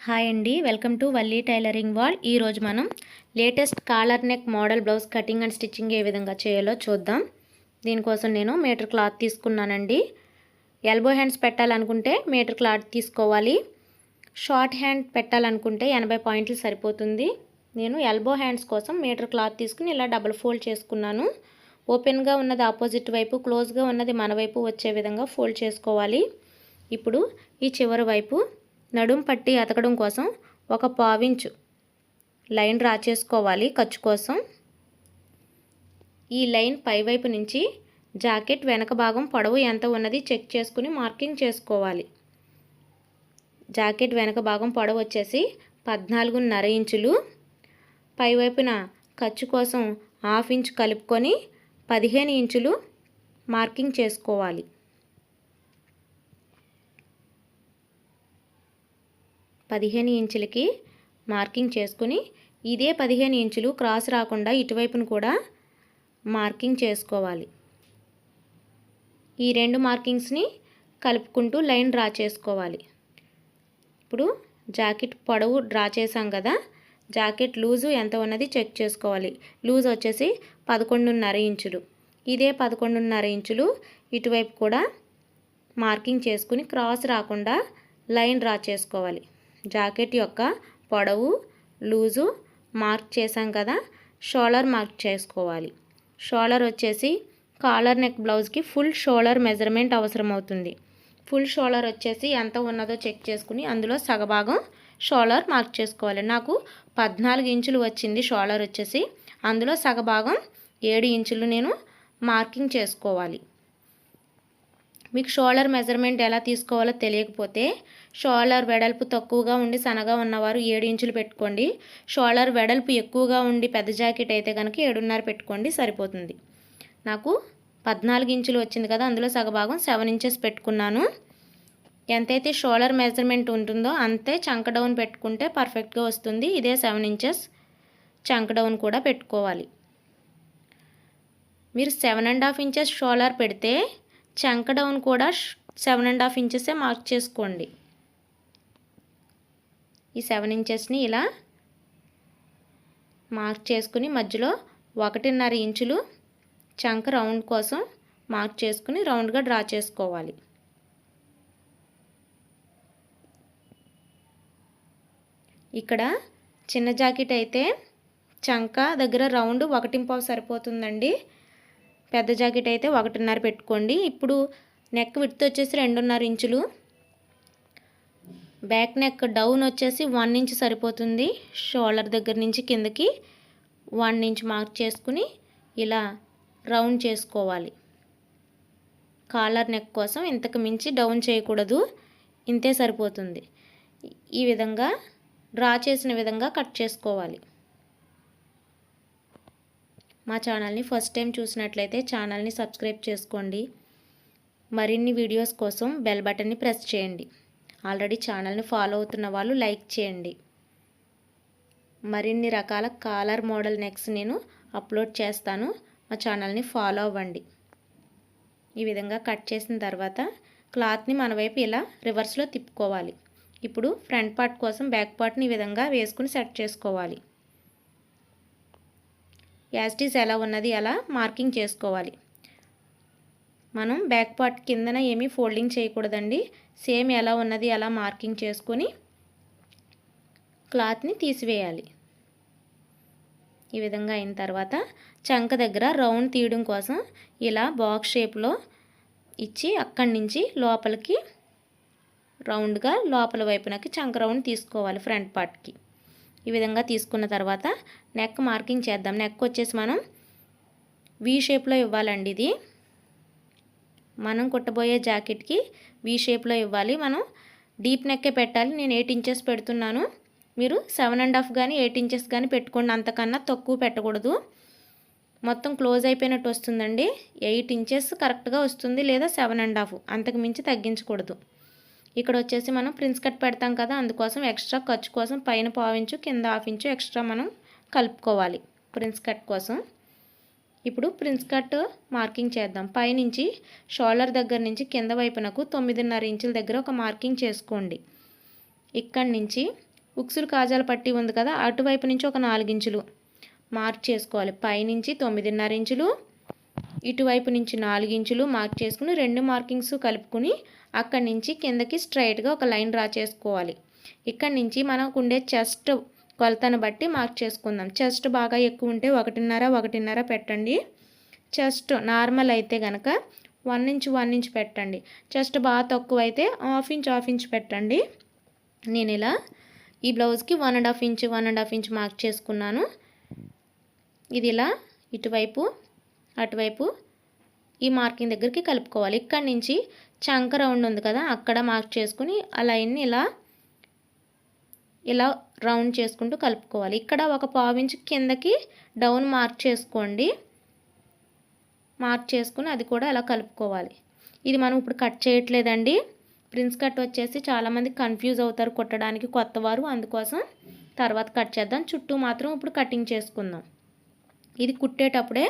Hi అండి, welcome to Valli tailoring wall. ఈరోజు మనం latest collar neck model blouse cutting and stitching ఏ విధంగా చేయాలో చూద్దాం. దీనికోసం నేను మీటర్ క్లాత్ తీసుకున్నానండి. ఎల్బో హ్యాండ్స్ పెట్టాలనుకుంటే మీటర్ క్లాత్ తీసుకోవాలి. షార్ట్ హ్యాండ్ పెట్టాలనుకుంటే 80 పాయింట్లు సరిపోతుంది. నేను ఎల్బో హ్యాండ్స్ కోసం మీటర్ క్లాత్ తీసుకుని ఇలా డబుల్ ఫోల్డ్ చేసుకున్నాను. ఓపెన్గా ఉన్నది ఆపోజిట్ వైపు, క్లోజ్గా ఉన్నది మన వైపు వచ్చే విధంగా ఫోల్డ్ చేసుకోవాలి. ఇప్పుడు ఈ చివరి వైపు నడుం పట్టి అతకడం కోసం ఒక పావించు లైన్ డ్రా చేసుకోవాలి ఖర్చు కోసం. ఈ లైన్ పైవైపు నుంచి జాకెట్ వెనక భాగం పొడవు ఎంత ఉన్నది చెక్ చేసుకుని మార్కింగ్ చేసుకోవాలి. జాకెట్ వెనక భాగం పొడవు వచ్చేసి 14.5 ఇంచులు. పైవైపున ఖర్చు కోసం 1/2 ఇంచు కలుపుకొని 15 ఇంచులు మార్కింగ్ చేసుకోవాలి. 15 ఇంచులకి మార్కింగ్ చేసుకుని ఇదే 15 ఇంచులు క్రాస్ రాకుండా ఇటువైపును కూడా మార్కింగ్ చేసుకోవాలి. ఈ రెండు మార్కింగ్స్ని కలుపుకుంటూ లైన్ డ్రా చేసుకోవాలి. ఇప్పుడు జాకెట్ పొడవు డ్రా చేసాం కదా, జాకెట్ లూజు ఎంత ఉన్నది చెక్ చేసుకోవాలి. లూజ్ వచ్చేసి 11.5 ఇంచులు. ఇదే 11.5 ఇంచులు ఇటువైపు కూడా మార్కింగ్ చేసుకుని క్రాస్ రాకుండా లైన్ డ్రా చేసుకోవాలి. జాకెట్ యొక్క పొడవు లూజు మార్క్ చేసాం కదా, షోల్డర్ మార్క్ చేసుకోవాలి. షోల్డర్ వచ్చేసి కాలర్ నెక్ బ్లౌజ్కి ఫుల్ షోల్డర్ మెజర్మెంట్ అవసరం అవుతుంది. ఫుల్ షోల్డర్ వచ్చేసి ఎంత ఉన్నదో చెక్ చేసుకుని అందులో సగభాగం షోల్డర్ మార్క్ చేసుకోవాలి. నాకు 14 ఇంచులు వచ్చింది షోల్డర్ వచ్చేసి, అందులో సగభాగం 7 ఇంచులు నేను మార్కింగ్ చేసుకోవాలి. మీకు షోల్డర్ మెజర్మెంట్ ఎలా తీసుకోవాలో తెలియకపోతే షోల్డర్ వెడల్పు తక్కువగా ఉండి సన్నగా ఉన్నవారు 7 ఇంచులు పెట్టుకోండి. షోల్డర్ వెడల్పు ఎక్కువగా ఉండి పెద్ద జాకెట్ అయితే కనుక 7.5 పెట్టుకోండి, సరిపోతుంది. నాకు 14 ఇంచులు వచ్చింది కదా, అందులో సగభాగం 7 ఇంచెస్ పెట్టుకున్నాను. ఎంతైతే షోల్డర్ మెజర్మెంట్ ఉంటుందో అంతే చంక డౌన్ పెట్టుకుంటే పర్ఫెక్ట్గా వస్తుంది. ఇదే 7 ఇంచెస్ చంక డౌన్ కూడా పెట్టుకోవాలి. మీరు 7.5 ఇంచెస్ షోల్డర్ పెడితే చంక డౌన్ కూడా 7.5 ఇంచెసే మార్క్ చేసుకోండి. ఈ 7 ఇంచెస్ని ఇలా మార్క్ చేసుకుని మధ్యలో 1.5 ఇంచులు చంక రౌండ్ కోసం మార్క్ చేసుకుని రౌండ్గా డ్రా చేసుకోవాలి. ఇక్కడ చిన్న జాకెట్ అయితే చంక దగ్గర రౌండ్ 1.5 సరిపోతుందండి. పెద్ద జాకెట్ అయితే 1.5 పెట్టుకోండి. ఇప్పుడు నెక్ విడ్త్ వచ్చేసి 2.5 ఇంచులు. బ్యాక్ నెక్ డౌన్ వచ్చేసి 1 ఇంచ్ సరిపోతుంది. షోల్డర్ దగ్గర నుంచి కిందకి 1 ఇంచ్ మార్క్ చేసుకుని ఇలా రౌండ్ చేసుకోవాలి. కాలర్ నెక్ కోసం ఇంతకు మించి డౌన్ చేయకూడదు, ఇంతే సరిపోతుంది. ఈ విధంగా డ్రా చేసిన విధంగా కట్ చేసుకోవాలి. మా ఛానల్ని ఫస్ట్ టైం చూసినట్లయితే ఛానల్ని సబ్స్క్రైబ్ చేసుకోండి. మరిన్ని వీడియోస్ కోసం బెల్ బటన్ని ప్రెస్ చేయండి. ఆల్రెడీ ఛానల్ని ఫాలో అవుతున్న వాళ్ళు లైక్ చేయండి. మరిన్ని రకాల కాలర్ మోడల్ నెక్స్ నేను అప్లోడ్ చేస్తాను, మా ఛానల్ని ఫాలో అవ్వండి. ఈ విధంగా కట్ చేసిన తర్వాత క్లాత్ని మన వైపు ఇలా రివర్స్లో తిప్పుకోవాలి. ఇప్పుడు ఫ్రంట్ పార్ట్ కోసం బ్యాక్ పార్ట్ని ఈ విధంగా వేసుకుని సెట్ చేసుకోవాలి. యాస్టీస్ ఎలా ఉన్నది అలా మార్కింగ్ చేసుకోవాలి. మనం బ్యాక్ పార్ట్ కిందన ఏమీ ఫోల్డింగ్ చేయకూడదండి. సేమ్ ఎలా ఉన్నది అలా మార్కింగ్ చేసుకొని క్లాత్ని తీసివేయాలి. ఈ విధంగా అయిన తర్వాత చంక దగ్గర రౌండ్ తీయడం కోసం ఇలా బాక్స్ షేప్లో ఇచ్చి అక్కడి నుంచి లోపలికి రౌండ్గా లోపల వైపునకి చంక రౌండ్ తీసుకోవాలి ఫ్రంట్ పార్ట్కి. ఈ విధంగా తీసుకున్న తర్వాత నెక్ మార్కింగ్ చేద్దాం. నెక్ వచ్చేసి మనం వీ షేప్లో ఇవ్వాలండి. ఇది మనం కుట్టబోయే జాకెట్కి వీ షేప్లో ఇవ్వాలి. మనం డీప్ నెక్కే పెట్టాలి. నేను 8 ఇంచెస్ పెడుతున్నాను. మీరు 7.5 కానీ 8 ఇంచెస్ కానీ పెట్టుకోండి, అంతకన్నా తక్కువ పెట్టకూడదు. మొత్తం క్లోజ్ అయిపోయినట్టు వస్తుందండి. 8 ఇంచెస్ కరెక్ట్గా వస్తుంది, లేదా 7.5, అంతకు మించి తగ్గించకూడదు. ఇక్కడ వచ్చేసి మనం ప్రిన్స్ కట్ పెడతాం కదా, అందుకోసం ఎక్స్ట్రా ఖర్చు కోసం పైన 1/4 ఇంచు కింద 1/2 ఇంచు ఎక్స్ట్రా మనం కలుపుకోవాలి ప్రిన్స్ కట్ కోసం. ఇప్పుడు ప్రిన్స్ కట్ మార్కింగ్ చేద్దాం. పైనుంచి షోల్డర్ దగ్గర నుంచి కింద వైపునకు 9.5 ఇంచుల దగ్గర ఒక మార్కింగ్ చేసుకోండి. ఇక్కడి నుంచి ఉక్సులు కాజాల పట్టీ ఉంది కదా, అటువైపు నుంచి ఒక 4 ఇంచులు మార్క్ చేసుకోవాలి. పైనుంచి 9.5 ఇంచులు, ఇటువైపు నుంచి 4 ఇంచులు మార్క్ చేసుకుని 2 మార్కింగ్స్ కలుపుకుని అక్కడి నుంచి కిందకి స్ట్రైట్గా ఒక లైన్ డ్రా చేసుకోవాలి. ఇక్కడి నుంచి మనకు ఉండే చెస్ట్ కొలతను బట్టి మార్క్ చేసుకుందాం. చెస్ట్ బాగా ఎక్కువ ఉంటే 1.5 పెట్టండి. చెస్ట్ నార్మల్ అయితే కనుక 1 ఇంచ్ 1 ఇంచ్ పెట్టండి. చెస్ట్ బాగా తక్కువ అయితే హాఫ్ ఇంచ్ పెట్టండి. నేను ఇలా ఈ బ్లౌజ్కి 1.5 ఇంచ్ మార్క్ చేసుకున్నాను. ఇది ఇలా ఇటువైపు అటువైపు ఈ మార్కింగ్ దగ్గరికి కలుపుకోవాలి. ఇక్కడి నుంచి చంక రౌండ్ ఉంది కదా, అక్కడ మార్క్ చేసుకుని ఆ లైన్ని ఇలా రౌండ్ చేసుకుంటూ కలుపుకోవాలి. ఇక్కడ ఒక పావు ఇంచ్ కిందకి డౌన్ మార్క్ చేసుకోండి. మార్క్ చేసుకుని అది కూడా అలా కలుపుకోవాలి. ఇది మనం ఇప్పుడు కట్ చేయట్లేదండి. ప్రిన్స్ కట్ వచ్చేసి చాలామంది కన్ఫ్యూజ్ అవుతారు కుట్టడానికి కొత్తవారు, అందుకోసం తర్వాత కట్ చేద్దాం. చుట్టూ మాత్రం ఇప్పుడు కటింగ్ చేసుకుందాం. ఇది కుట్టేటప్పుడే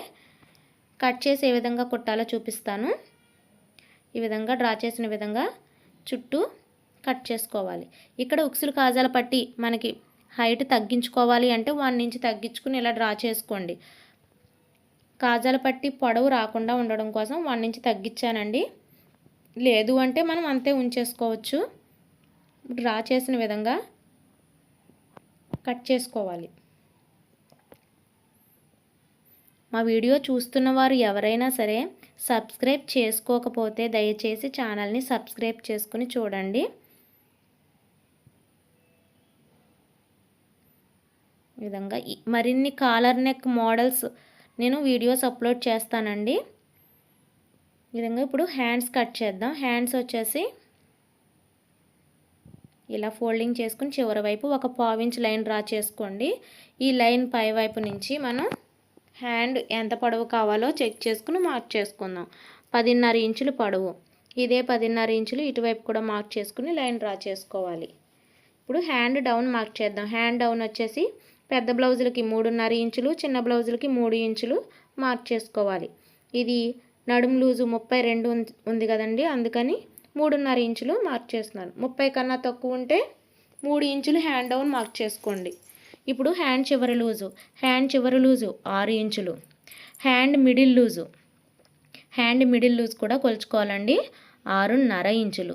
కట్ చేసి ఏ విధంగా కుట్టాలో చూపిస్తాను. ఈ విధంగా డ్రా చేసిన విధంగా చుట్టూ కట్ చేసుకోవాలి. ఇక్కడ ఉక్సులు కాజాల పట్టి మనకి హైట్ తగ్గించుకోవాలి అంటే 1 ఇంచ్ తగ్గించుకుని ఇలా డ్రా చేసుకోండి. కాజాల పట్టి పొడవు రాకుండా ఉండడం కోసం 1 ఇంచ్ తగ్గించానండి. లేదు అంటే మనం అంతే ఉంచేసుకోవచ్చు. డ్రా చేసిన విధంగా కట్ చేసుకోవాలి. మా వీడియో చూస్తున్న వారు ఎవరైనా సరే సబ్స్క్రైబ్ చేసుకోకపోతే దయచేసి ఛానల్ని సబ్స్క్రైబ్ చేసుకుని చూడండి. ఈ విధంగా మరిన్ని కాలర్ నెక్ మోడల్స్ నేను వీడియోస్ అప్లోడ్ చేస్తానండి. ఈ విధంగా ఇప్పుడు హ్యాండ్స్ కట్ చేద్దాం. హ్యాండ్స్ వచ్చేసి ఇలా ఫోల్డింగ్ చేసుకుని చివరి వైపు ఒక పావు ఇంచ్ లైన్ డ్రా చేసుకోండి. ఈ లైన్ పై వైపు నుంచి మనం హ్యాండ్ ఎంత పొడవు కావాలో చెక్ చేసుకుని మార్క్ చేసుకుందాం. 10.5 ఇంచులు పొడవు, ఇదే 10.5 ఇంచులు ఇటువైపు కూడా మార్క్ చేసుకుని లైన్ డ్రా చేసుకోవాలి. ఇప్పుడు హ్యాండ్ డౌన్ మార్క్ చేద్దాం. హ్యాండ్ డౌన్ వచ్చేసి పెద్ద బ్లౌజులకి 3.5 ఇంచులు, చిన్న బ్లౌజులకి 3 ఇంచులు మార్క్ చేసుకోవాలి. ఇది నడుము లూజు 32 ఉంది కదండి, అందుకని 3.5 ఇంచులు మార్క్ చేస్తున్నాను. 30 కన్నా తక్కువ ఉంటే 3 ఇంచులు హ్యాండ్ డౌన్ మార్క్ చేసుకోండి. ఇప్పుడు హ్యాండ్ చివరి లూజు 6 ఇంచులు. హ్యాండ్ మిడిల్ లూజు కూడా కొలుచుకోవాలండి, 6.5 ఇంచులు.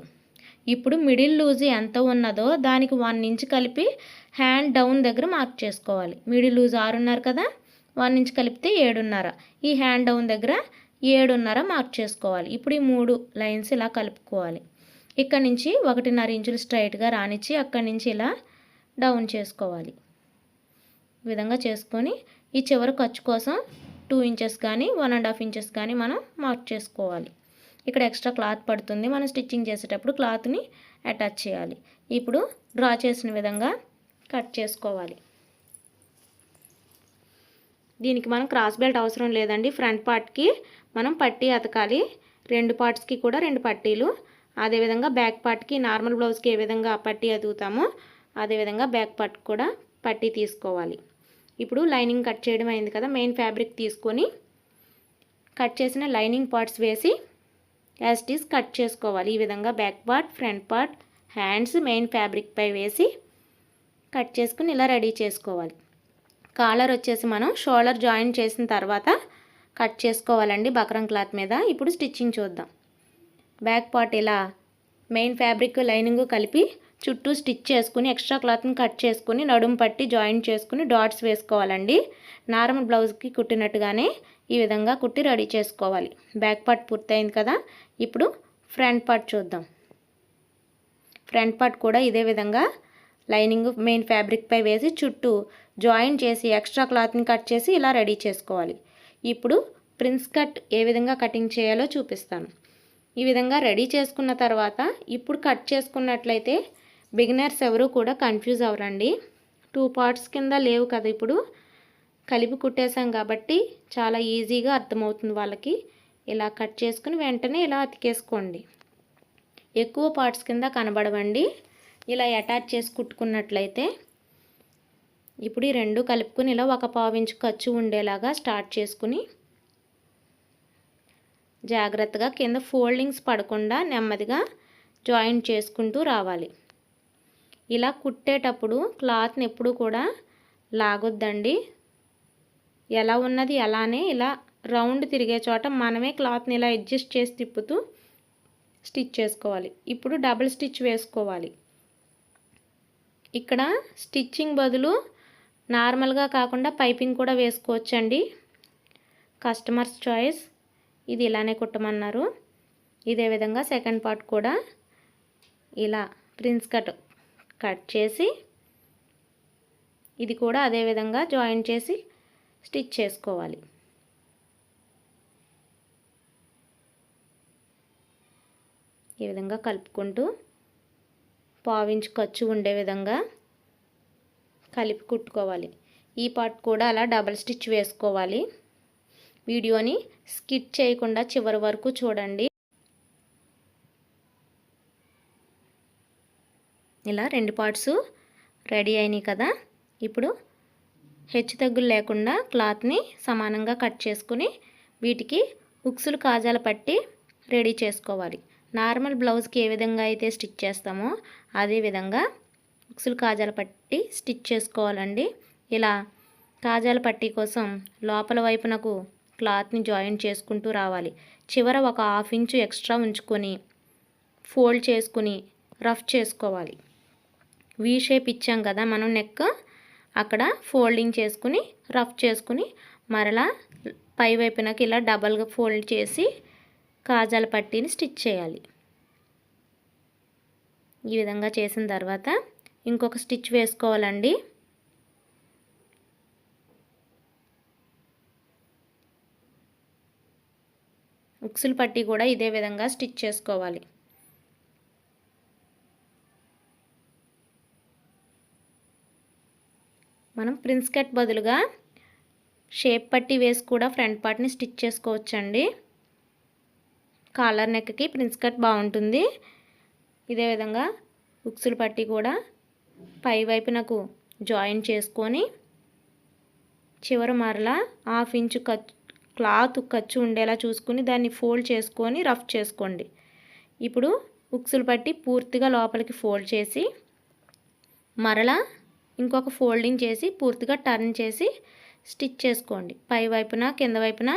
ఇప్పుడు మిడిల్ లూజు ఎంత ఉన్నదో దానికి 1 ఇంచ్ కలిపి హ్యాండ్ డౌన్ దగ్గర మార్క్ చేసుకోవాలి. మిడిల్ లూజు 6.5 కదా, 1 ఇంచ్ కలిపితే 7.5. ఈ హ్యాండ్ డౌన్ దగ్గర 7.5 మార్క్ చేసుకోవాలి. ఇప్పుడు ఈ 3 లైన్స్ ఇలా కలుపుకోవాలి. ఇక్కడ నుంచి 1.5 ఇంచులు స్ట్రైట్గా రానిచ్చి అక్కడి నుంచి ఇలా డౌన్ చేసుకోవాలి. ఈ విధంగా చేసుకొని ఈ చివరి ఖర్చు కోసం 2 ఇంచెస్ కానీ 1.5 ఇంచెస్ కానీ మనం మార్క్ చేసుకోవాలి. ఇక్కడ ఎక్స్ట్రా క్లాత్ పడుతుంది, మనం స్టిచ్చింగ్ చేసేటప్పుడు క్లాత్ని అటాచ్ చేయాలి. ఇప్పుడు డ్రా చేసిన విధంగా కట్ చేసుకోవాలి. దీనికి మనం క్రాస్ బెల్ట్ అవసరం లేదండి. ఫ్రంట్ పార్ట్కి మనం పట్టీ అతకాలి, 2 పార్ట్స్కి కూడా 2 పట్టీలు. అదేవిధంగా బ్యాక్ పార్ట్కి నార్మల్ బ్లౌజ్కి ఏ విధంగా పట్టీ అతుకుతామో అదేవిధంగా బ్యాక్ పార్ట్ కూడా పట్టీ తీసుకోవాలి. ఇప్పుడు లైనింగ్ కట్ చేయడం అయింది కదా, మెయిన్ ఫ్యాబ్రిక్ తీసుకొని కట్ చేసిన లైనింగ్ పార్ట్స్ వేసి యాజ్ ఇట్ ఈస్ కట్ చేసుకోవాలి. ఈ విధంగా back part, front part, hands main fabric పై వేసి కట్ చేసుకుని ఇలా రెడీ చేసుకోవాలి. కాలర్ వచ్చేసి మనం షోల్డర్ జాయిన్ చేసిన తర్వాత కట్ చేసుకోవాలండి బక్రం క్లాత్ మీద. ఇప్పుడు స్టిచ్చింగ్ చూద్దాం. బ్యాక్ పార్ట్ ఇలా మెయిన్ ఫ్యాబ్రిక్ లైనింగ్ కలిపి చుట్టూ స్టిచ్ చేసుకుని ఎక్స్ట్రా క్లాత్ని కట్ చేసుకుని నడుము పట్టి జాయిన్ చేసుకుని డాట్స్ వేసుకోవాలండి. నార్మల్ బ్లౌజ్కి కుట్టినట్టుగానే ఈ విధంగా కుట్టి రెడీ చేసుకోవాలి. బ్యాక్ పార్ట్ పూర్తయింది కదా, ఇప్పుడు ఫ్రంట్ పార్ట్ చూద్దాం. ఫ్రంట్ పార్ట్ కూడా ఇదే విధంగా లైనింగ్ మెయిన్ ఫ్యాబ్రిక్ పై వేసి చుట్టూ జాయిన్ చేసి ఎక్స్ట్రా క్లాత్ని కట్ చేసి ఇలా రెడీ చేసుకోవాలి. ఇప్పుడు ప్రిన్స్ కట్ ఏ విధంగా కటింగ్ చేయాలో చూపిస్తాను. ఈ విధంగా రెడీ చేసుకున్న తర్వాత ఇప్పుడు కట్ చేసుకున్నట్లయితే బిగినర్స్ ఎవరు కూడా కన్ఫ్యూజ్ అవ్వరండి. 2 పార్ట్స్ కింద లేవు కదా, ఇప్పుడు కలిపి కుట్టేసాం కాబట్టి చాలా ఈజీగా అర్థమవుతుంది వాళ్ళకి. ఇలా కట్ చేసుకుని వెంటనే ఇలా అతికేసుకోండి. ఎక్కువ పార్ట్స్ కింద కనబడవండి ఇలా అటాచ్ చేసి కుట్టుకున్నట్లయితే. ఇప్పుడు ఈ 2 కలుపుకొని ఇలా ఒక పావు ఇంచు ఖర్చు ఉండేలాగా స్టార్ట్ చేసుకుని జాగ్రత్తగా కింద ఫోల్డింగ్స్ పడకుండా నెమ్మదిగా జాయిన్ చేసుకుంటూ రావాలి. ఇలా కుట్టేటప్పుడు క్లాత్ని ఎప్పుడు కూడా లాగొద్దండి. ఎలా ఉన్నది అలానే ఇలా రౌండ్ తిరిగే చోట మనమే క్లాత్ని ఇలా అడ్జస్ట్ చేసి తిప్పుతూ స్టిచ్ చేసుకోవాలి. ఇప్పుడు డబుల్ స్టిచ్ వేసుకోవాలి. ఇక్కడ స్టిచ్చింగ్ బదులు నార్మల్గా కాకుండా పైపింగ్ కూడా వేసుకోవచ్చండి. Customers choice. ఇది ఇలానే కుట్టమన్నారు. ఇదే విధంగా సెకండ్ పార్ట్ కూడా ఇలా ప్రిన్స్ కట్ చేసి ఇది కూడా అదే విధంగా జాయిన్ చేసి స్టిచ్ చేసుకోవాలి. ఈ విధంగా కలుపుకుంటూ పావించు ఖర్చు ఉండే విధంగా కలిపి కుట్టుకోవాలి. ఈ పార్ట్ కూడా అలా డబల్ స్టిచ్ వేసుకోవాలి. వీడియోని స్కిప్ చేయకుండా చివరి వరకు చూడండి. ఇలా 2 పార్ట్స్ రెడీ అయినాయి కదా. ఇప్పుడు హెచ్చు తగ్గులు లేకుండా క్లాత్ని సమానంగా కట్ చేసుకుని వీటికి ఉక్సులు కాజాలు పట్టి రెడీ చేసుకోవాలి. నార్మల్ బ్లౌజ్కి ఏ విధంగా అయితే స్టిచ్ చేస్తామో అదే విధంగా ఉక్సులు కాజాలు పట్టి స్టిచ్ చేసుకోవాలండి. ఇలా కాజాల పట్టీ కోసం లోపల వైపునకు క్లాత్ని జాయిన్ చేసుకుంటూ రావాలి. చివర ఒక 1/2 ఇంచు ఎక్స్ట్రా ఉంచుకొని ఫోల్డ్ చేసుకుని రఫ్ చేసుకోవాలి. వీ షేప్ ఇచ్చాం కదా మనం నెక్, అక్కడ ఫోల్డింగ్ చేసుకుని రఫ్ చేసుకుని మరలా పై వైపునకి ఇలా డబల్గా ఫోల్డ్ చేసి కాజాల పట్టీని స్టిచ్ చేయాలి. ఈ విధంగా చేసిన తర్వాత ఇంకొక స్టిచ్ వేసుకోవాలండి. ఉక్సులు పట్టీ కూడా ఇదే విధంగా స్టిచ్ చేసుకోవాలి. మనం ప్రిన్స్ కట్ బదులుగా షేప్ పట్టీ వేసి కూడా ఫ్రంట్ పార్ట్ని స్టిచ్ చేసుకోవచ్చండి. కాలర్ నెక్కి ప్రిన్స్ కట్ బాగుంటుంది. ఇదే విధంగా ఉక్సులు పట్టీ కూడా పై వైపునకు జాయిన్ చేసుకొని చివర మరలా 1/2 ఇంచు క్లాత్ ఖర్చు ఉండేలా చూసుకుని దాన్ని ఫోల్డ్ చేసుకొని రఫ్ చేసుకోండి. ఇప్పుడు ఉక్సులు పట్టీ పూర్తిగా లోపలికి ఫోల్డ్ చేసి మరలా ఇంకొక ఫోల్డింగ్ చేసి పూర్తిగా టర్న్ చేసి స్టిచ్ చేసుకోండి. పై వైపున కింద వైపున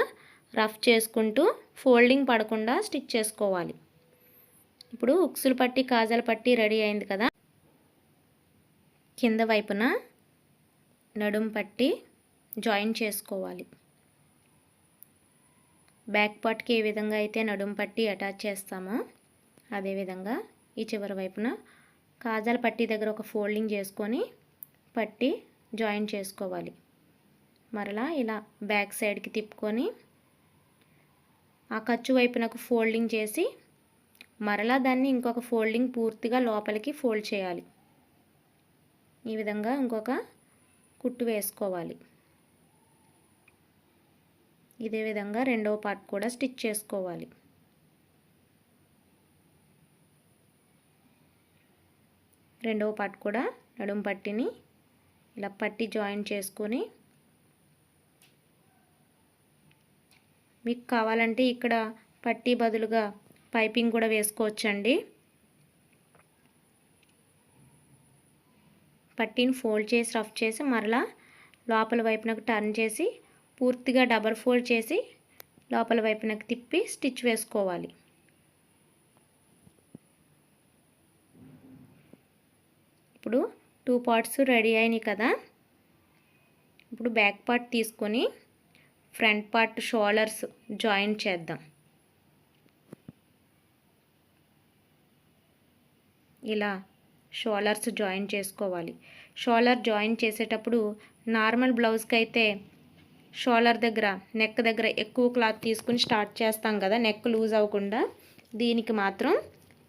రఫ్ చేసుకుంటూ ఫోల్డింగ్ పడకుండా స్టిచ్ చేసుకోవాలి. ఇప్పుడు ఉక్సులు పట్టీ కాజాల పట్టీ రెడీ అయింది కదా. కింద వైపున నడుం పట్టి జాయిన్ చేసుకోవాలి. బ్యాక్ పార్ట్కి ఏ విధంగా అయితే నడుం పట్టి అటాచ్ చేస్తామో అదేవిధంగా ఈ చివరి వైపున కాజాల పట్టీ దగ్గర ఒక ఫోల్డింగ్ చేసుకొని పట్టి జాయిన్ చేసుకోవాలి. మరలా ఇలా బ్యాక్ సైడ్కి తిప్పుకొని ఆ ఖర్చు వైపునకు ఫోల్డింగ్ చేసి మరలా దాన్ని ఇంకొక ఫోల్డింగ్ పూర్తిగా లోపలికి ఫోల్డ్ చేయాలి. ఈ విధంగా ఇంకొక కుట్టు వేసుకోవాలి. ఇదే విధంగా రెండవ పార్ట్ కూడా స్టిచ్ చేసుకోవాలి. రెండవ పార్ట్ కూడా నడుం పట్టిని ఇలా పట్టి జాయిన్ చేసుకొని మీకు కావాలంటే ఇక్కడ పట్టీ బదులుగా పైపింగ్ కూడా వేసుకోవచ్చండి. పట్టీని ఫోల్డ్ చేసి రఫ్ చేసి మరలా లోపల వైపునకు టర్న్ చేసి పూర్తిగా డబల్ ఫోల్డ్ చేసి లోపల వైపునకు తిప్పి స్టిచ్ వేసుకోవాలి. ఇప్పుడు 2 పార్ట్స్ రెడీ అయినాయి కదా. ఇప్పుడు బ్యాక్ పార్ట్ తీసుకొని ఫ్రంట్ పార్ట్ షోల్డర్స్ జాయిన్ చేద్దాం. ఇలా షోల్డర్స్ జాయిన్ చేసుకోవాలి. షోల్డర్ జాయిన్ చేసేటప్పుడు నార్మల్ బ్లౌజ్కి అయితే షోల్డర్ దగ్గర నెక్ దగ్గర ఎక్కువ క్లాత్ తీసుకుని స్టార్ట్ చేస్తాం కదా, నెక్ లూజ్ అవ్వకుండా. దీనికి మాత్రం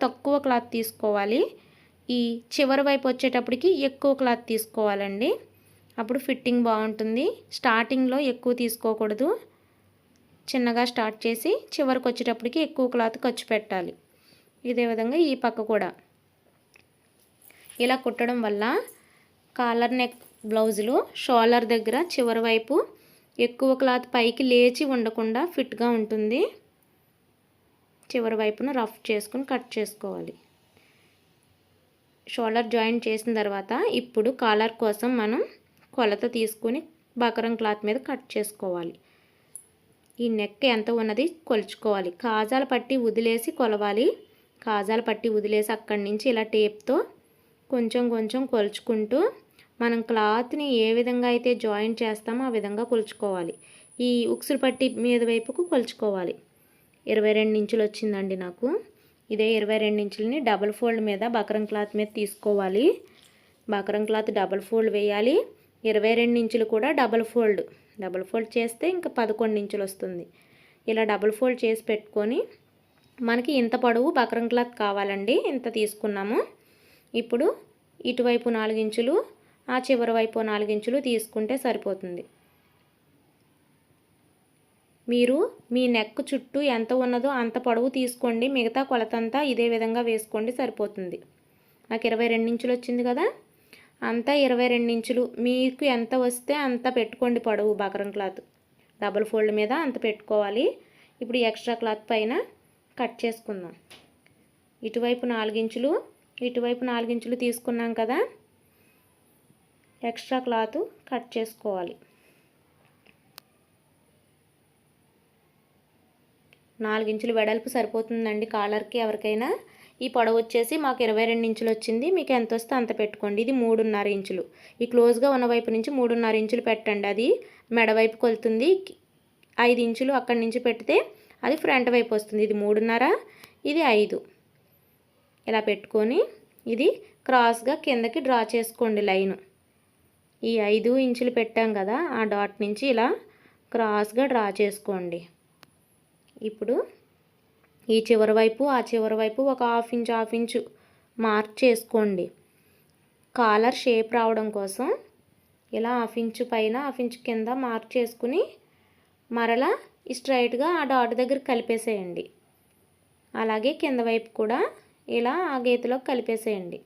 తక్కువ క్లాత్ తీసుకోవాలి. ఈ చివరి వైపు వచ్చేటప్పటికి ఎక్కువ క్లాత్ తీసుకోవాలండి. అప్పుడు ఫిట్టింగ్ బాగుంటుంది. స్టార్టింగ్లో ఎక్కువ తీసుకోకూడదు. చిన్నగా స్టార్ట్ చేసి చివరికి వచ్చేటప్పటికి ఎక్కువ క్లాత్ ఖర్చు పెట్టాలి. ఇదే విధంగా ఈ పక్క కూడా ఇలా కుట్టడం వల్ల కాలర్ నెక్ బ్లౌజులు షోల్డర్ దగ్గర చివరి వైపు ఎక్కువ క్లాత్ పైకి లేచి ఉండకుండా ఫిట్గా ఉంటుంది. చివరి వైపున రఫ్ చేసుకుని కట్ చేసుకోవాలి. షోల్డర్ జాయింట్ చేసిన తర్వాత ఇప్పుడు కాలర్ కోసం మనం కొలత తీసుకుని బకరం క్లాత్ మీద కట్ చేసుకోవాలి. ఈ నెక్ ఎంత ఉన్నది కొలుచుకోవాలి. కాజాల పట్టి వదిలేసి కొలవాలి. కాజాల పట్టి వదిలేసి అక్కడి నుంచి ఇలా టేప్తో కొంచెం కొంచెం కొలుచుకుంటూ మనం క్లాత్ని ఏ విధంగా అయితే జాయింట్ చేస్తామో ఆ విధంగా కొలుచుకోవాలి. ఈ ఉక్సులు పట్టి మీద వైపుకు కొలుచుకోవాలి. 22 ఇంచులు వచ్చిందండి నాకు. ఇదే 22 ఇంచులని డబుల్ ఫోల్డ్ మీద బకరం క్లాత్ మీద తీసుకోవాలి. బకరం క్లాత్ డబుల్ ఫోల్డ్ వేయాలి. 22 ఇంచులు కూడా డబుల్ ఫోల్డ్ చేస్తే ఇంకా 11 ఇంచులు వస్తుంది. ఇలా డబుల్ ఫోల్డ్ చేసి పెట్టుకొని మనకి ఇంత పొడవు బకరం క్లాత్ కావాలండి. ఇంత తీసుకున్నాము. ఇప్పుడు ఇటువైపు 4 ఇంచులు, ఆ చివరి వైపు 4 ఇంచులు తీసుకుంటే సరిపోతుంది. మీరు మీ నెక్ చుట్టూ ఎంత ఉన్నదో అంత పొడవు తీసుకోండి. మిగతా కొలతంతా ఇదే విధంగా వేసుకోండి, సరిపోతుంది. నాకు 22 ఇంచులు వచ్చింది కదా, అంతా 22 ఇంచులు. మీకు ఎంత వస్తే అంత పెట్టుకోండి పొడవు. బకరం క్లాత్ డబుల్ ఫోల్డ్ మీద అంత పెట్టుకోవాలి. ఇప్పుడు ఎక్స్ట్రా క్లాత్ పైన కట్ చేసుకుందాం. ఇటువైపు 4 ఇంచులు, ఇటువైపు 4 ఇంచులు తీసుకున్నాం కదా, ఎక్స్ట్రా క్లాత్ కట్ చేసుకోవాలి. 4 ఇంచులు వెడల్పు సరిపోతుందండి కాలర్కి ఎవరికైనా. ఈ పొడవు వచ్చేసి మాకు 22 ఇంచులు వచ్చింది. మీకు ఎంత వస్తే అంత పెట్టుకోండి. ఇది 3.5 ఇంచులు. ఈ క్లోజ్గా ఉన్న వైపు నుంచి 3.5 ఇంచులు పెట్టండి. అది మెడ వైపు కొలుతుంది. 5 ఇంచులు అక్కడి నుంచి పెడితే అది ఫ్రంట్ వైపు వస్తుంది. ఇది 3.5, ఇది 5. ఇలా పెట్టుకొని ఇది క్రాస్గా కిందకి డ్రా చేసుకోండి లైను. ఈ 5 ఇంచులు పెట్టాం కదా, ఆ డాట్ నుంచి ఇలా క్రాస్గా డ్రా చేసుకోండి. ఇప్పుడు ఈ చివరి వైపు ఆ చివరి వైపు ఒక హాఫ్ ఇంచు మార్క్ చేసుకోండి. కాలర్ షేప్ రావడం కోసం ఇలా హాఫ్ ఇంచు పైన హాఫ్ ఇంచు కింద మార్క్ చేసుకుని మరలా స్ట్రైట్గా ఆ డాట్ దగ్గర కలిపేసేయండి. అలాగే కింద వైపు కూడా ఇలా ఆ గీతలో కలిపేసేయండి.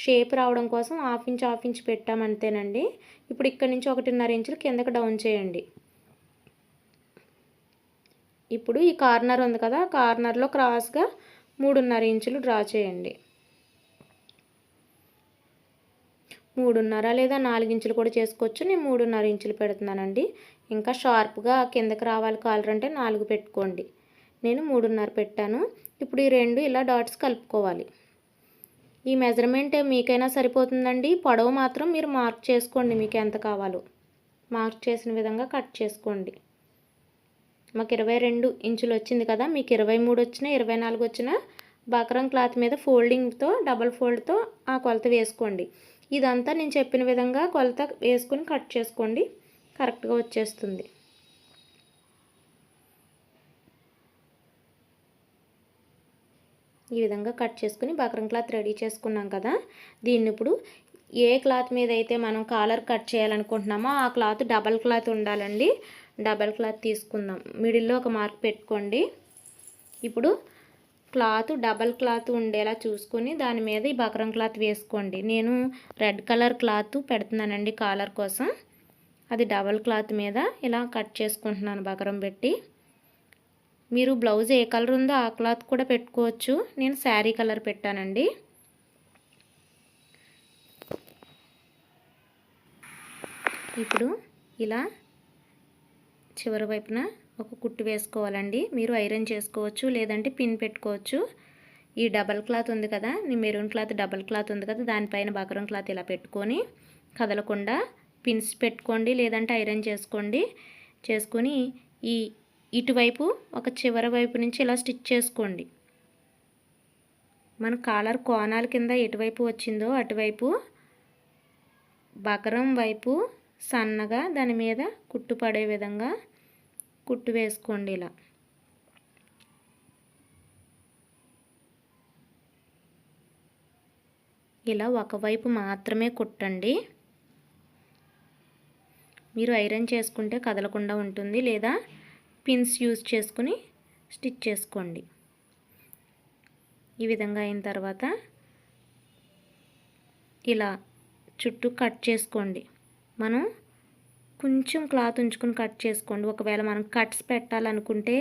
షేప్ రావడం కోసం హాఫ్ ఇంచు పెట్టామంతేనండి. ఇప్పుడు ఇక్కడి నుంచి 1.5 ఇంచులు కిందకి డౌన్ చేయండి. ఇప్పుడు ఈ కార్నర్ ఉంది కదా, కార్నర్లో క్రాస్గా 3.5 ఇంచులు డ్రా చేయండి. 3.5 లేదా 4 ఇంచులు కూడా చేసుకోవచ్చు. నేను 3.5 ఇంచులు పెడుతున్నానండి. ఇంకా షార్ప్గా కిందకి రావాలి కాలర్ అంటే 4 పెట్టుకోండి. నేను 3.5 పెట్టాను. ఇప్పుడు ఈ 2 ఇలా డాట్స్ కలుపుకోవాలి. ఈ మెజర్మెంట్ మీకైనా సరిపోతుందండి. పొడవు మాత్రం మీరు మార్క్ చేసుకోండి, మీకు ఎంత కావాలో. మార్క్ చేసిన విధంగా కట్ చేసుకోండి. మాకు 22 ఇంచులు వచ్చింది కదా, మీకు 23 వచ్చినా 24 వచ్చినా బకరం క్లాత్ మీద ఫోల్డింగ్తో డబల్ ఫోల్డ్తో ఆ కొలత వేసుకోండి. ఇదంతా నేను చెప్పిన విధంగా కొలత వేసుకుని కట్ చేసుకోండి, కరెక్ట్గా వచ్చేస్తుంది. ఈ విధంగా కట్ చేసుకుని బకరం క్లాత్ రెడీ చేసుకున్నాం కదా, దీన్ని ఇప్పుడు ఏ క్లాత్ మీద అయితే మనం కాలర్ కట్ చేయాలనుకుంటున్నామో ఆ క్లాత్ డబల్ క్లాత్ ఉండాలండి. డబల్ క్లాత్ తీసుకుందాం. మిడిల్లో ఒక మార్క్ పెట్టుకోండి. ఇప్పుడు క్లాత్ డబల్ క్లాత్ ఉండేలా చూసుకొని దాని మీద ఈ బకరం క్లాత్ వేసుకోండి. నేను రెడ్ కలర్ క్లాత్ పెడుతున్నానండి కాలర్ కోసం. అది డబల్ క్లాత్ మీద ఇలా కట్ చేసుకుంటున్నాను బకరం పెట్టి. మీరు బ్లౌజ్ ఏ కలర్ ఉందో ఆ క్లాత్ కూడా పెట్టుకోవచ్చు. నేను శారీ కలర్ పెట్టానండి. ఇప్పుడు ఇలా చివరి వైపున ఒక కుట్టు వేసుకోవాలండి. మీరు ఐరన్ చేసుకోవచ్చు, లేదంటే పిన్ పెట్టుకోవచ్చు. ఈ డబల్ క్లాత్ ఉంది కదా, నీ మెరూన్ క్లాత్ డబల్ క్లాత్ ఉంది కదా, దానిపైన బకరం క్లాత్ ఇలా పెట్టుకొని కదలకుండా పిన్స్ పెట్టుకోండి, లేదంటే ఐరన్ చేసుకోండి. చేసుకొని ఈ ఇటువైపు ఒక చివరి వైపు నుంచి ఇలా స్టిచ్ చేసుకోండి. మన కాలర్ కోణాల కింద ఎటువైపు వచ్చిందో అటువైపు బకరం వైపు సన్నగా దాని మీద కుట్టు పడే విధంగా కుట్టు వేసుకోండి. ఇలా ఒకవైపు మాత్రమే కుట్టండి. మీరు ఐరన్ చేసుకుంటే కదలకుండా ఉంటుంది, లేదా పిన్స్ యూజ్ చేసుకుని స్టిచ్ చేసుకోండి. ఈ విధంగా అయిన తర్వాత ఇలా చుట్టూ కట్ చేసుకోండి. మనం కొంచెం క్లాత్ ఉంచుకొని కట్ చేసుకోండి. ఒకవేళ మనం కట్స్ పెట్టాలనుకుంటే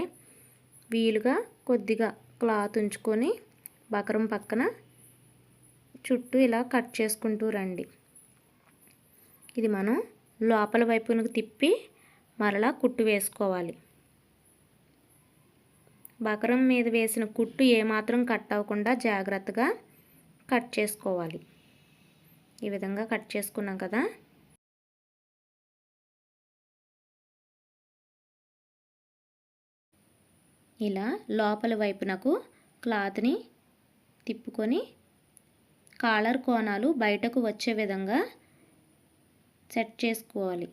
వీలుగా కొద్దిగా క్లాత్ ఉంచుకొని బకరం పక్కన చుట్టూ ఇలా కట్ చేసుకుంటూ రండి. ఇది మనం లోపల వైపునకు తిప్పి మరలా కుట్టు వేసుకోవాలి. బకరం మీద వేసిన కుట్టు ఏమాత్రం కట్ అవ్వకుండా జాగ్రత్తగా కట్ చేసుకోవాలి. ఈ విధంగా కట్ చేసుకున్నాం కదా. ఇలా లోపల వైపునకు క్లాత్ని తిప్పుకొని కాలర్ కోణాలు బయటకు వచ్చే విధంగా సెట్ చేసుకోవాలి.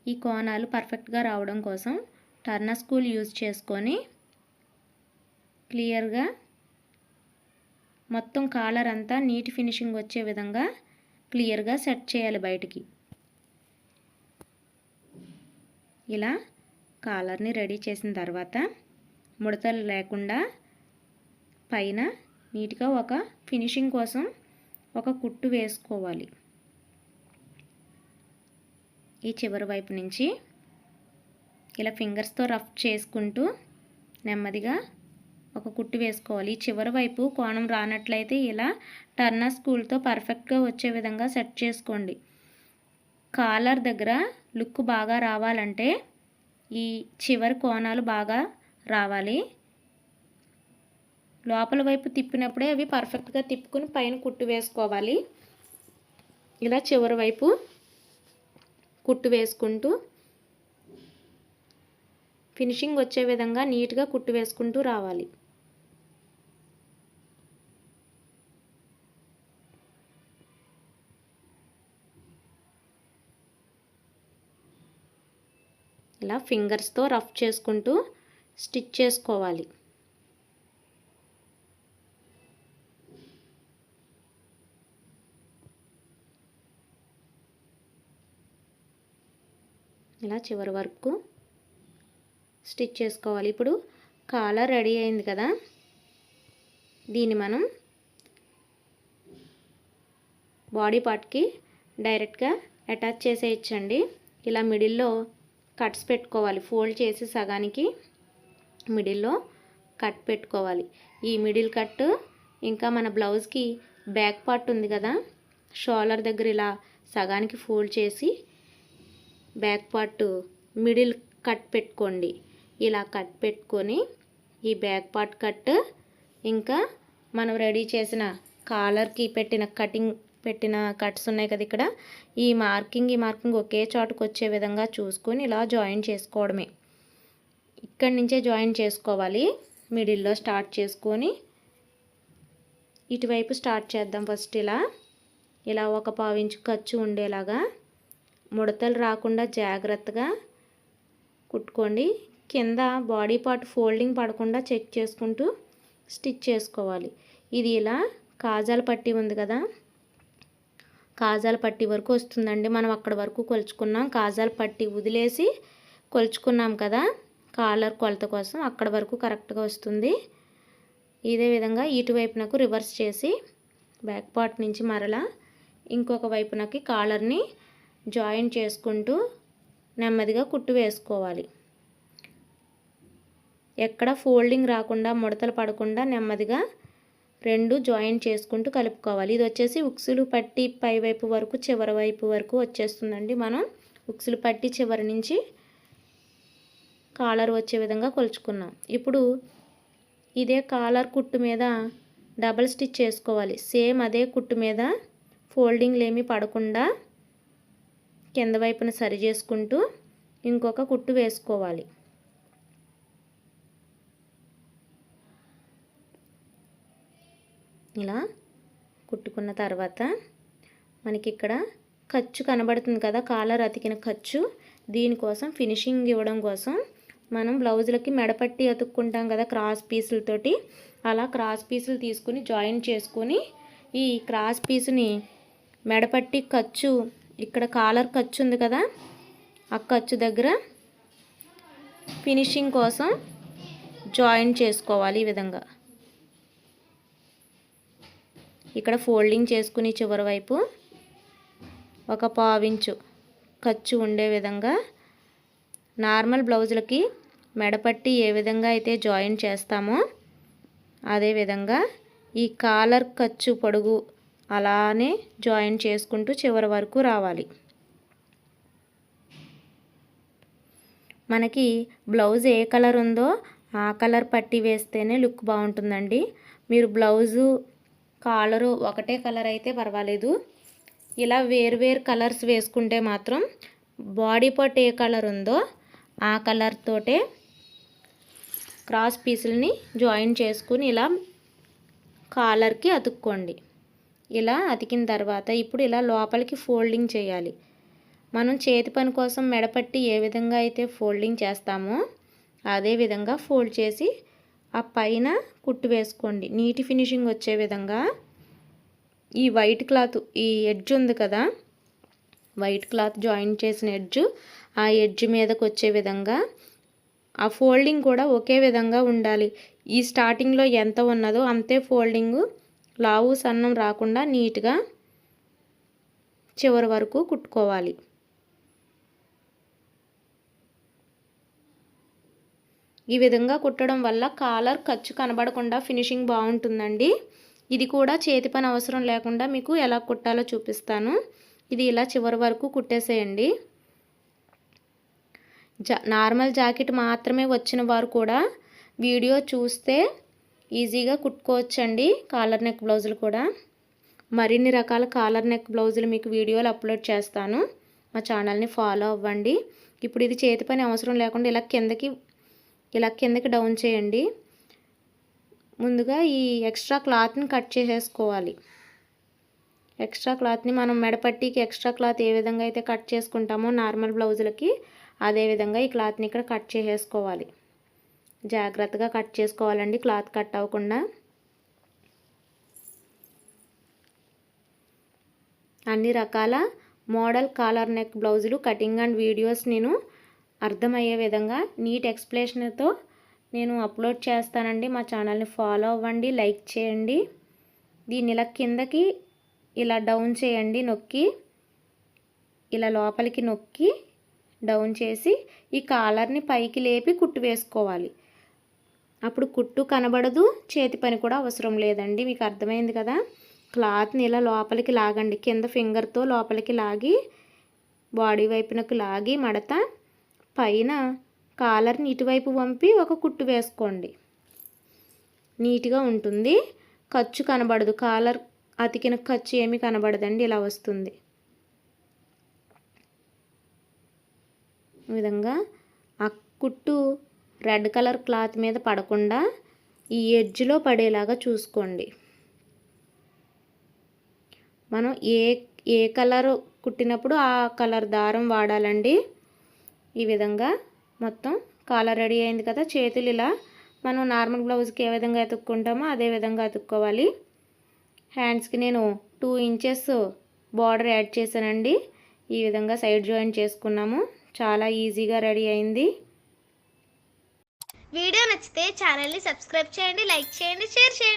ఈ కోణాలు పర్ఫెక్ట్గా రావడం కోసం టర్నర్ స్క్రూలు యూజ్ చేసుకొని క్లియర్గా మొత్తం కాలర్ అంతా నీట్ ఫినిషింగ్ వచ్చే విధంగా క్లియర్గా సెట్ చేయాలి బయటికి. ఇలా కాలర్ని రెడీ చేసిన తర్వాత ముడతలు లేకుండా పైన నీట్గా ఒక ఫినిషింగ్ కోసం ఒక కుట్టు వేసుకోవాలి. ఈ చివరి వైపు నుంచి ఇలా ఫింగర్స్తో రఫ్ చేసుకుంటూ నెమ్మదిగా ఒక కుట్టు వేసుకోవాలి. ఈ చివరి వైపు కోణం రానట్లయితే ఇలా టర్నర్ స్క్రూలతో పర్ఫెక్ట్గా వచ్చే విధంగా సెట్ చేసుకోండి. కాలర్ దగ్గర లుక్ బాగా రావాలంటే ఈ చివరి కోణాలు బాగా రావాలి. లోపల వైపు తిప్పినప్పుడే అవి పర్ఫెక్ట్గా తిప్పుకుని పైన కుట్టు వేసుకోవాలి. ఇలా చివరి వైపు కుట్టు వేసుకుంటూ ఫినిషింగ్ వచ్చే విధంగా నీట్గా కుట్టు వేసుకుంటూ రావాలి. ఇలా ఫింగర్స్తో రఫ్ చేసుకుంటూ స్టిచ్ చేసుకోవాలి. ఇలా చివరి వరకు స్టిచ్ చేసుకోవాలి. ఇప్పుడు కాలర్ రెడీ అయింది కదా, దీన్ని మనం బాడీ పార్ట్కి డైరెక్ట్గా అటాచ్ చేసేయచ్చండి. ఇలా మిడిల్లో కట్స్ పెట్టుకోవాలి. ఫోల్డ్ చేసి సగానికి మిడిల్లో కట్ పెట్టుకోవాలి. ఈ మిడిల్ కట్ ఇంకా మన బ్లౌజ్కి బ్యాక్ పార్ట్ ఉంది కదా, షోల్డర్ దగ్గర ఇలా సగానికి ఫోల్డ్ చేసి బ్యాక్ పార్ట్ మిడిల్ కట్ పెట్టుకోండి. ఇలా కట్ పెట్టుకొని ఈ బ్యాక్ పార్ట్ కట్ ఇంకా మనం రెడీ చేసిన కాలర్కి పెట్టిన కట్స్ ఉన్నాయి కదా, ఇక్కడ ఈ మార్కింగ్ ఒకే చోటుకు వచ్చే విధంగా చూసుకొని ఇలా జాయిన్ చేసుకోవడమే. ఇక్కడి నుంచే జాయిన్ చేసుకోవాలి. మిడిల్లో స్టార్ట్ చేసుకొని ఇటువైపు స్టార్ట్ చేద్దాం. ఫస్ట్ ఇలా ఒక పావించు ఖర్చు ఉండేలాగా ముడతలు రాకుండా జాగ్రత్తగా కుట్టుకోండి. కింద బాడీ పార్ట్ ఫోల్డింగ్ పడకుండా చెక్ చేసుకుంటూ స్టిచ్ చేసుకోవాలి. ఇది ఇలా కాజాల పట్టీ ఉంది కదా, కాజాల పట్టీ వరకు వస్తుందండి. మనం అక్కడ వరకు కొలుచుకున్నాం. కాజాల పట్టీ వదిలేసి కొలుచుకున్నాం కదా కాలర్ కొలత కోసం, అక్కడ వరకు కరెక్ట్గా వస్తుంది. ఇదే విధంగా ఇటువైపునకు రివర్స్ చేసి బ్యాక్ పార్ట్ నుంచి మరలా ఇంకొక వైపునకి కాలర్ని జాయిన్ చేసుకుంటూ నెమ్మదిగా కుట్టు వేసుకోవాలి. ఎక్కడ ఫోల్డింగ్ రాకుండా ముడతలు పడకుండా నెమ్మదిగా రెండు జాయిన్ చేసుకుంటూ కలుపుకోవాలి. ఇది వచ్చేసి ఉక్సులు పట్టి పై వైపు వరకు చివరి వైపు వరకు వచ్చేస్తుందండి. మనం ఉక్సులు పట్టి చివరి నుంచి కాలర్ వచ్చే విధంగా కొలుచుకున్నాం. ఇప్పుడు ఇదే కాలర్ కుట్టు మీద డబల్ స్టిచ్ చేసుకోవాలి. సేమ్ అదే కుట్టు మీద ఫోల్డింగ్లు ఏమీ పడకుండా కింద వైపున సరి చేసుకుంటూ ఇంకొక కుట్టు వేసుకోవాలి. ఇలా కుట్టుకున్న తర్వాత మనకి ఇక్కడ ఖర్చు కనబడుతుంది కదా, కాలర్ అతికిన ఖర్చు. దీనికోసం ఫినిషింగ్ ఇవ్వడం కోసం మనం బ్లౌజులకి మెడపట్టి అతుక్కుంటాం కదా క్రాస్ పీసులతోటి, అలా క్రాస్ పీసులు తీసుకుని జాయిన్ చేసుకొని ఈ క్రాస్ పీసుని మెడపట్టి ఖర్చు ఇక్కడ కాలర్ ఖర్చు ఉంది కదా, ఆ ఖర్చు దగ్గర ఫినిషింగ్ కోసం జాయిన్ చేసుకోవాలి. ఈ విధంగా ఇక్కడ ఫోల్డింగ్ చేసుకుని చివరి వైపు ఒక పావించు ఖర్చు ఉండే విధంగా నార్మల్ బ్లౌజులకి మెడపట్టి ఏ విధంగా అయితే జాయిన్ చేస్తామో అదే విధంగా ఈ కాలర్ ఖర్చు పొడుగు అలానే జాయిన్ చేసుకుంటూ చివరి వరకు రావాలి. మనకి బ్లౌజ్ ఏ కలర్ ఉందో ఆ కలర్ పట్టి వేస్తేనే లుక్ బాగుంటుందండి. మీరు బ్లౌజు కాలరు ఒకటే కలర్ అయితే పర్వాలేదు. ఇలా వేరు కలర్స్ వేసుకుంటే మాత్రం బాడీ పార్ట్ ఏ కలర్ ఉందో ఆ కలర్ తోటే క్రాస్ పీసులని జాయిన్ చేసుకుని ఇలా కాలర్కి అతుక్కోండి. ఇలా అతికిన తర్వాత ఇప్పుడు ఇలా లోపలికి ఫోల్డింగ్ చేయాలి. మనం చేతి పని కోసం మెడపట్టి ఏ విధంగా అయితే ఫోల్డింగ్ చేస్తామో అదే విధంగా ఫోల్డ్ చేసి ఆ పైన కుట్టు వేసుకోండి. నీటి ఫినిషింగ్ వచ్చే విధంగా ఈ వైట్ క్లాత్ ఈ ఎడ్జ్ ఉంది కదా, వైట్ క్లాత్ జాయిన్ చేసిన ఎడ్జ్ ఆ ఎడ్జ్ మీదకి వచ్చే విధంగా ఆ ఫోల్డింగ్ కూడా ఒకే విధంగా ఉండాలి. ఈ స్టార్టింగ్లో ఎంత ఉన్నదో అంతే ఫోల్డింగు, లావు సన్నం రాకుండా నీట్గా చివరి వరకు కుట్టుకోవాలి. ఈ విధంగా కుట్టడం వల్ల కాలర్ ఖర్చు కనబడకుండా ఫినిషింగ్ బాగుంటుందండి. ఇది కూడా చేతి పని అవసరం లేకుండా మీకు ఎలా కుట్టాలో చూపిస్తాను. ఇది ఇలా చివరి వరకు కుట్టేసేయండి. నార్మల్ జాకెట్ మాత్రమే వచ్చిన వారు కూడా వీడియో చూస్తే ఈజీగా కుట్టుకోవచ్చండి. కాలర్ నెక్ బ్లౌజులు కూడా మరిన్ని రకాల కాలర్ నెక్ బ్లౌజులు మీకు వీడియోలు అప్లోడ్ చేస్తాను. మా ఛానల్ని ఫాలో అవ్వండి. ఇప్పుడు ఇది చేతి పని అవసరం లేకుండా ఇలా కిందకి డౌన్ చేయండి. ముందుగా ఈ ఎక్స్ట్రా క్లాత్ని కట్ చేసేసుకోవాలి. ఎక్స్ట్రా క్లాత్ని మనం మెడపట్టికి ఎక్స్ట్రా క్లాత్ ఏ విధంగా అయితే కట్ చేసుకుంటామో నార్మల్ బ్లౌజులకి అదేవిధంగా ఈ క్లాత్ని ఇక్కడ కట్ చేసేసుకోవాలి. జాగ్రత్తగా కట్ చేసుకోవాలండి, క్లాత్ కట్ అవ్వకుండా. అన్ని రకాల మోడల్ కాలర్ నెక్ బ్లౌజులు కటింగ్ అండ్ వీడియోస్ నేను అర్థమయ్యే విధంగా నీట్ ఎక్స్ప్లెనేషన్తో నేను అప్లోడ్ చేస్తానండి. మా ఛానల్ని ఫాలో అవ్వండి, లైక్ చేయండి. దీన్ని ఇలా కిందకి ఇలా డౌన్ చేయండి, నొక్కి ఇలా లోపలికి నొక్కి డౌన్ చేసి ఈ కాలర్ని పైకి లేపి కుట్టు వేసుకోవాలి. అప్పుడు కుట్టు కనబడదు, చేతి పని కూడా అవసరం లేదండి. మీకు అర్థమైంది కదా. క్లాత్ని ఇలా లోపలికి లాగండి, కింద ఫింగర్తో లోపలికి లాగి బాడీ వైపునకు లాగి మడత పైన కాలర్ని ఇటువైపు వంపి ఒక కుట్టు వేసుకోండి. నీట్గా ఉంటుంది, ఖర్చు కనబడదు. కాలర్ అతికిన ఖర్చు ఏమీ కనబడదండి, ఇలా వస్తుంది. ఈ విధంగా ఆ కుట్టు రెడ్ కలర్ క్లాత్ మీద పడకుండా ఈ ఎడ్జ్లో పడేలాగా చూసుకోండి. మనం ఏ కలర్ కుట్టినప్పుడు ఆ కలర్ దారం వాడాలండి. ఈ విధంగా మొత్తం కాలర్ రెడీ అయింది కదా. చేతులు ఇలా మనం నార్మల్ బ్లౌజ్కి ఏ విధంగా అతుక్కుంటామో అదే విధంగా అతుక్కోవాలి. హ్యాండ్స్కి నేను 2 ఇంచెస్ బార్డర్ యాడ్ చేశానండి. ఈ విధంగా సైడ్ జాయిన్ చేసుకున్నాము. చాలా ఈజీగా రెడీ అయింది. వీడియో నచ్చితే ఛానల్ని సబ్స్క్రైబ్ చేయండి, లైక్ చేయండి, షేర్ చేయండి.